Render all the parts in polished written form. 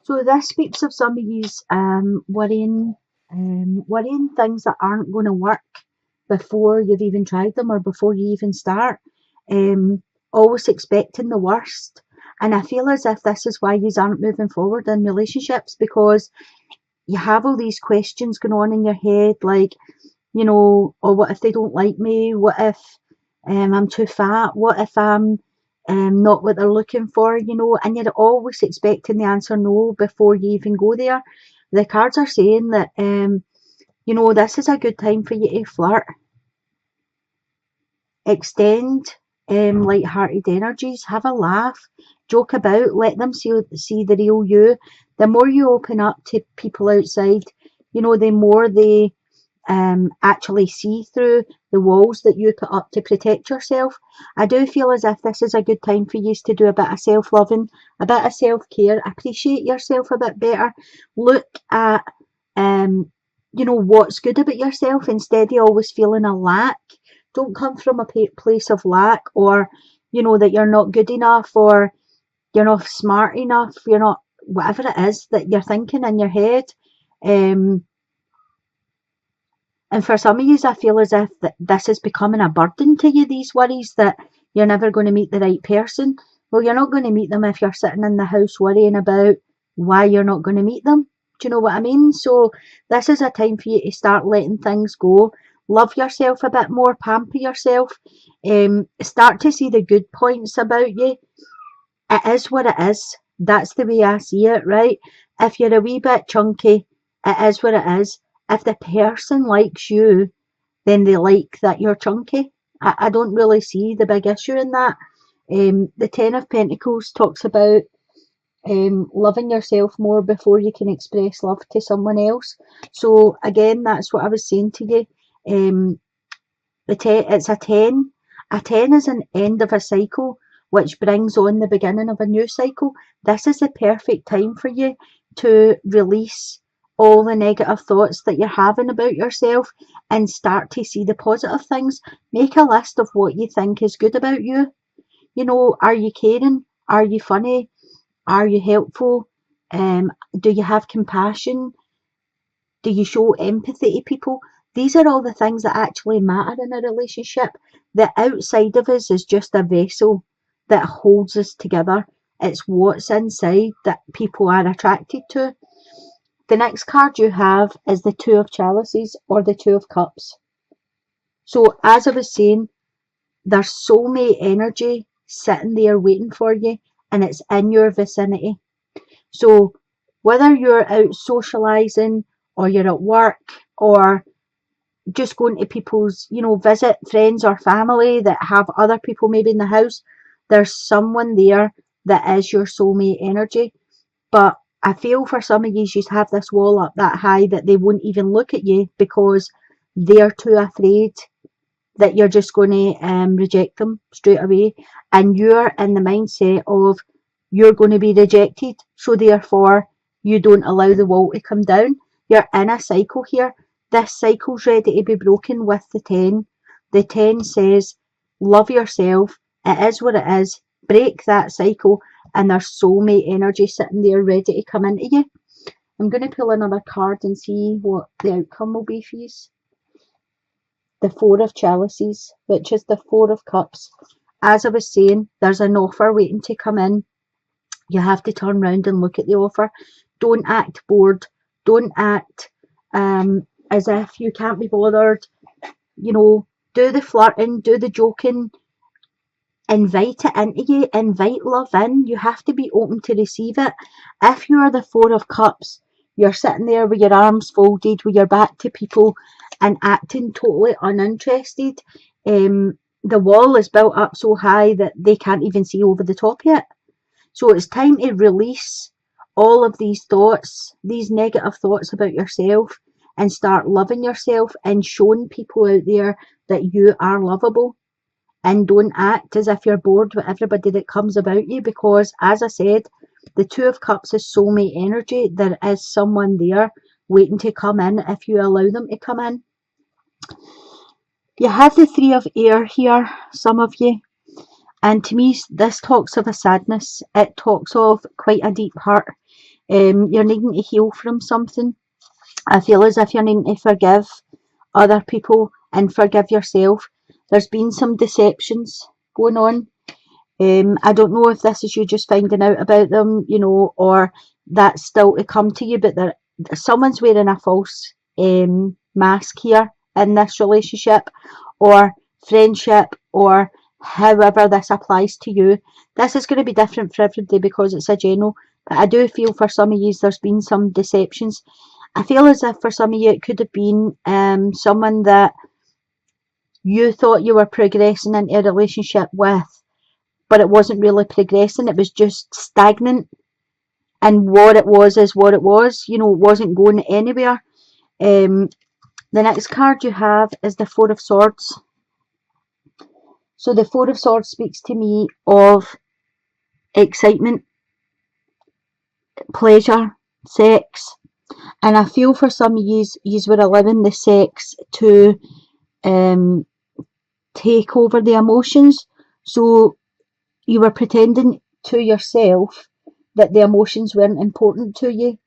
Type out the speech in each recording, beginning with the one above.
So this speaks of some of you worrying things that aren't going to work before you've even tried them or before you even start. Um, Always expecting the worst. And I feel as if this is why you aren't moving forward in relationships, because you have all these questions going on in your head, like, oh, what if they don't like me? What if I'm too fat? What if I'm not what they're looking for? And you're always expecting the answer no before you even go there. The cards are saying that, this is a good time for you to flirt, extend light-hearted energies, have a laugh, joke about, let them see the real you. The more you open up to people outside, the more they actually see through the walls that you put up to protect yourself. I do feel as if this is a good time for you to do a bit of self-loving, a bit of self-care, appreciate yourself a bit better, look at what's good about yourself instead of always feeling a lack. Don't come from a place of lack, or that you're not good enough, or you're not smart enough, you're not whatever it is that you're thinking in your head. Um, And for some of you, I feel as if this is becoming a burden to you, these worries that you're never going to meet the right person. Well, you're not going to meet them if you're sitting in the house worrying about why you're not going to meet them. Do you know what I mean? So this is a time for you to start letting things go. Love yourself a bit more, pamper yourself, start to see the good points about you. It is what it is. That's the way I see it, right? If you're a wee bit chunky, it is what it is. If the person likes you, then they like that you're chunky. I don't really see the big issue in that. The Ten of Pentacles talks about loving yourself more before you can express love to someone else. So again, that's what I was saying to you. It's a 10. A 10 is an end of a cycle, which brings on the beginning of a new cycle. This is the perfect time for you to release all the negative thoughts that you're having about yourself and start to see the positive things. Make a list of what you think is good about you. Are you caring? Are you funny? Are you helpful? Do you have compassion? Do you show empathy to people? These are all the things that actually matter in a relationship. The outside of us is just a vessel that holds us together. It's what's inside that people are attracted to. The next card you have is the Two of Chalices, or the Two of Cups. So as I was saying, there's soulmate energy sitting there waiting for you, and it's in your vicinity. So whether you're out socialising, or you're at work, or just going to people's, visit friends or family that have other people maybe in the house, there's someone there that is your soulmate energy. But I feel for some of you, you have this wall up that high that they won't even look at you because they're too afraid that you're just going to reject them straight away. And you're in the mindset of you're going to be rejected, so therefore you don't allow the wall to come down. You're in a cycle here. This cycle's ready to be broken with the 10. The 10 says, love yourself. It is what it is. Break that cycle, and there's soulmate energy sitting there ready to come into you. I'm going to pull another card and see what the outcome will be for you. The Four of Chalices, which is the Four of Cups. As I was saying, there's an offer waiting to come in. You have to turn around and look at the offer. Don't act bored. Don't act as if you can't be bothered. Do the flirting, do the joking. Invite it into you. Invite love in. You have to be open to receive it. If you're the Four of Cups, you're sitting there with your arms folded, with your back to people and acting totally uninterested. The wall is built up so high that they can't even see over the top of it. So it's time to release all of these thoughts, these negative thoughts about yourself, and start loving yourself and showing people out there that you are lovable. And don't act as if you're bored with everybody that comes about you, because, as I said, the Two of Cups is soulmate energy. There is someone there waiting to come in if you allow them to come in. You have the Three of Air here, some of you. And to me, this talks of a sadness. It talks of quite a deep hurt. You're needing to heal from something. I feel as if you're needing to forgive other people and forgive yourself. There's been some deceptions going on. I don't know if this is you just finding out about them, or that's still to come to you, but someone's wearing a false mask here in this relationship or friendship, or however this applies to you. This is going to be different for everybody because it's a general, but I do feel for some of you there's been some deceptions. I feel as if for some of you it could have been someone that you thought you were progressing into a relationship with, but it wasn't really progressing, it was just stagnant. And what it was is what it was, it wasn't going anywhere. The next card you have is the Four of Swords. So the Four of Swords speaks to me of excitement, pleasure, sex. And I feel for some of yous were allowing the sex to take over the emotions. So you were pretending to yourself that the emotions weren't important to you,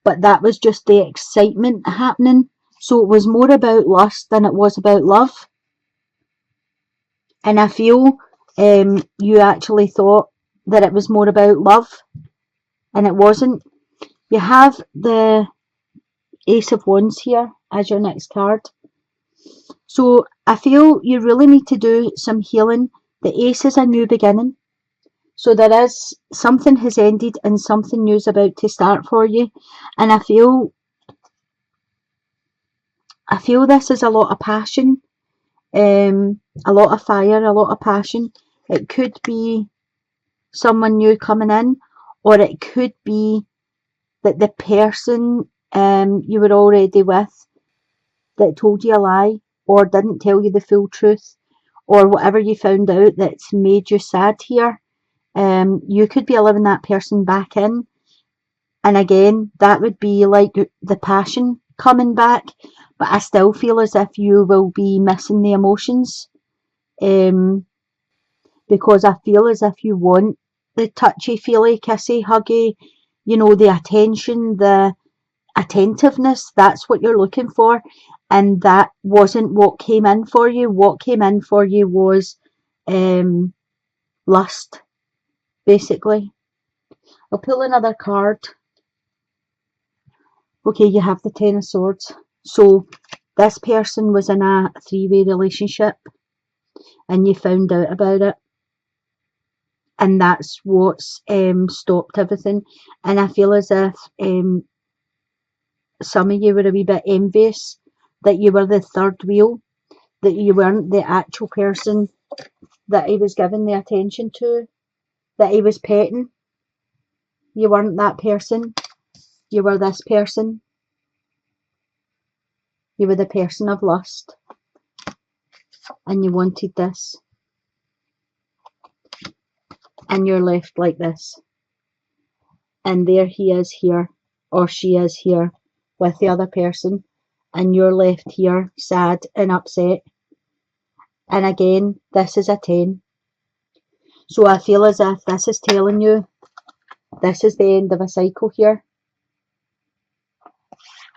but that was just the excitement happening. So it was more about lust than it was about love. And I feel you actually thought that it was more about love, and it wasn't. You have the Ace of Wands here as your next card. So I feel you really need to do some healing. The Ace is a new beginning. So there is something has ended and something new is about to start for you. And I feel this is a lot of passion, a lot of fire, a lot of passion. It could be someone new coming in, or it could be that the person you were already with that told you a lie or didn't tell you the full truth, or whatever you found out that's made you sad here. You could be allowing that person back in, and again that would be like the passion coming back, but I still feel as if you will be missing the emotions, because I feel as if you want the touchy feely kissy huggy, the attention, the attentiveness. That's what you're looking for, and that wasn't what came in for you. What came in for you was lust, basically. I'll pull another card. Okay, you have the Ten of Swords. So this person was in a three-way relationship and you found out about it, and that's what's stopped everything. And I feel as if some of you were a wee bit envious that you were the third wheel, that you weren't the actual person that he was giving the attention to, that he was petting. You weren't that person. You were this person. You were the person of lust, and you wanted this, and you're left like this. And there he is here, or she is here with the other person, and you're left here sad and upset. And again, this is a 10. So I feel as if this is telling you this is the end of a cycle here.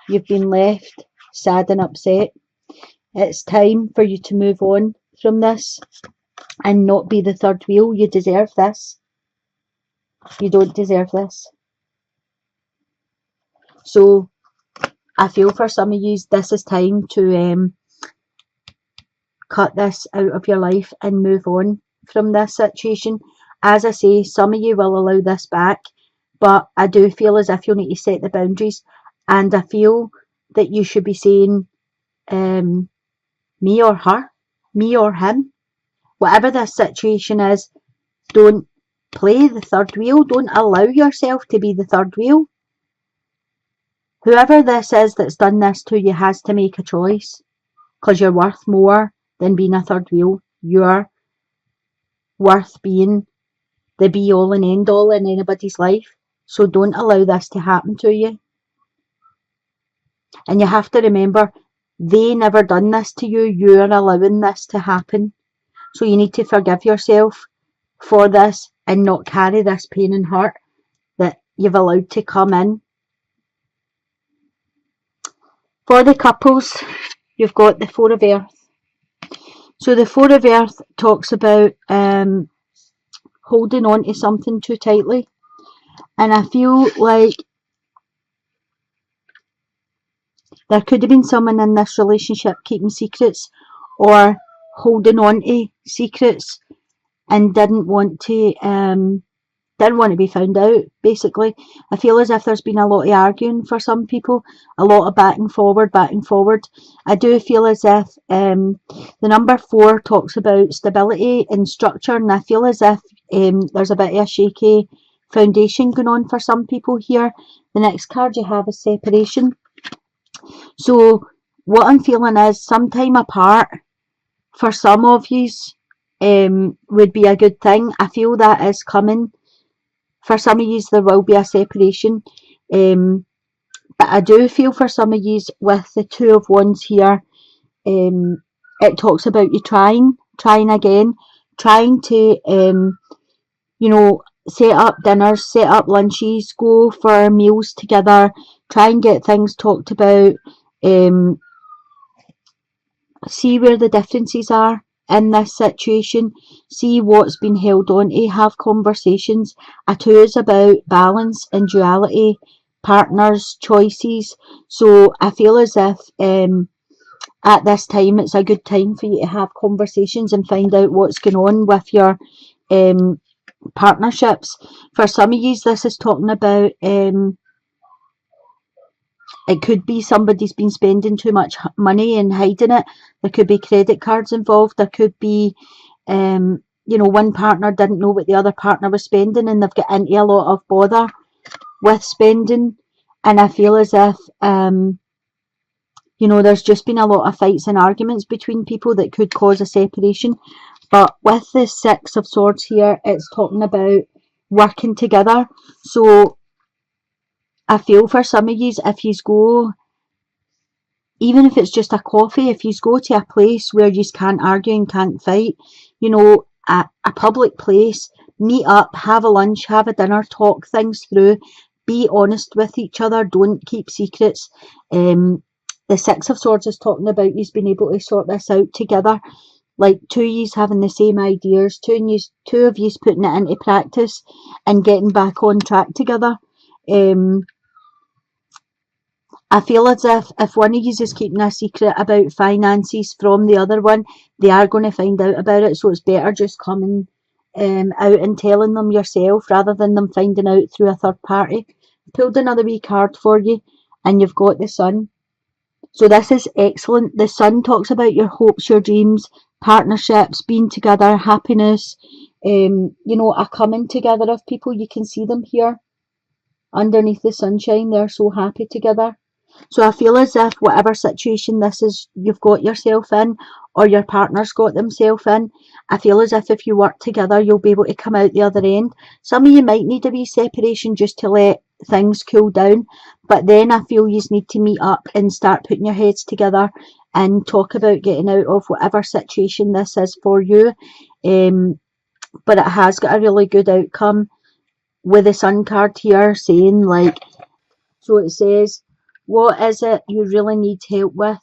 You've been left sad and upset. It's time for you to move on from this and not be the third wheel. You deserve this. You don't deserve this. So I feel for some of you this is time to cut this out of your life and move on from this situation. As I say, some of you will allow this back, but I do feel as if you need to set the boundaries, and I feel that you should be saying me or her, me or him, whatever this situation is. Don't play the third wheel. Don't allow yourself to be the third wheel. Whoever this is that's done this to you has to make a choice, because you're worth more than being a third wheel. You're worth being the be all and end all in anybody's life. So don't allow this to happen to you. And you have to remember, they never done this to you. You're allowing this to happen. So you need to forgive yourself for this and not carry this pain and hurt that you've allowed to come in. For the couples, you've got the Four of Earth. So the Four of Earth talks about holding on to something too tightly. And I feel like there could have been someone in this relationship keeping secrets or holding on to secrets and didn't want to be found out, basically. I feel as if there's been a lot of arguing for some people, a lot of back and forward. I do feel as if the number 4 talks about stability and structure, and I feel as if there's a bit of a shaky foundation going on for some people here. The next card you have is separation. So what I'm feeling is some time apart for some of yous would be a good thing. I feel that is coming. For some of yous there will be a separation. But I do feel for some of yous with the Two of Wands here, it talks about you trying again, trying to set up dinners, set up lunches, go for meals together, try and get things talked about, see where the differences are in this situation, see what's been held on to, have conversations. A 2 is about balance and duality, partners, choices. So I feel as if at this time it's a good time for you to have conversations and find out what's going on with your partnerships. For some of you, this is talking about it could be somebody's been spending too much money and hiding it. There could be credit cards involved. There could be, one partner didn't know what the other partner was spending and they've got into a lot of bother with spending. And I feel as if, there's just been a lot of fights and arguments between people that could cause a separation. But with the Six of Swords here, it's talking about working together. So I feel for some of you, if you go, even if it's just a coffee, if you go to a place where you can't argue and can't fight, a public place, meet up, have a lunch, have a dinner, talk things through, be honest with each other, don't keep secrets. The Six of Swords is talking about you being able to sort this out together, like two of you having the same ideas, two of you putting it into practice and getting back on track together. I feel as if one of you is keeping a secret about finances from the other one, they are going to find out about it. So it's better just coming out and telling them yourself rather than them finding out through a third party. Pulled another wee card for you, and you've got the Sun. So this is excellent. The Sun talks about your hopes, your dreams, partnerships, being together, happiness, a coming together of people. You can see them here underneath the sunshine. They're so happy together. So I feel as if whatever situation this is you've got yourself in or your partner's got themselves in, I feel as if you work together you'll be able to come out the other end. Some of you might need a wee separation just to let things cool down, but then I feel you need to meet up and start putting your heads together and talk about getting out of whatever situation this is for you. But it has got a really good outcome with the Sun card here saying so it says, what is it you really need help with?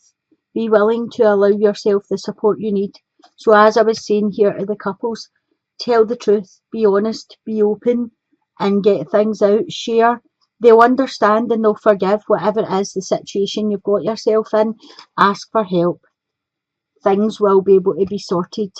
Be willing to allow yourself the support you need. So as I was saying here to the couples, tell the truth, be honest, be open and get things out, share. They'll understand and they'll forgive whatever it is the situation you've got yourself in. Ask for help. Things will be able to be sorted.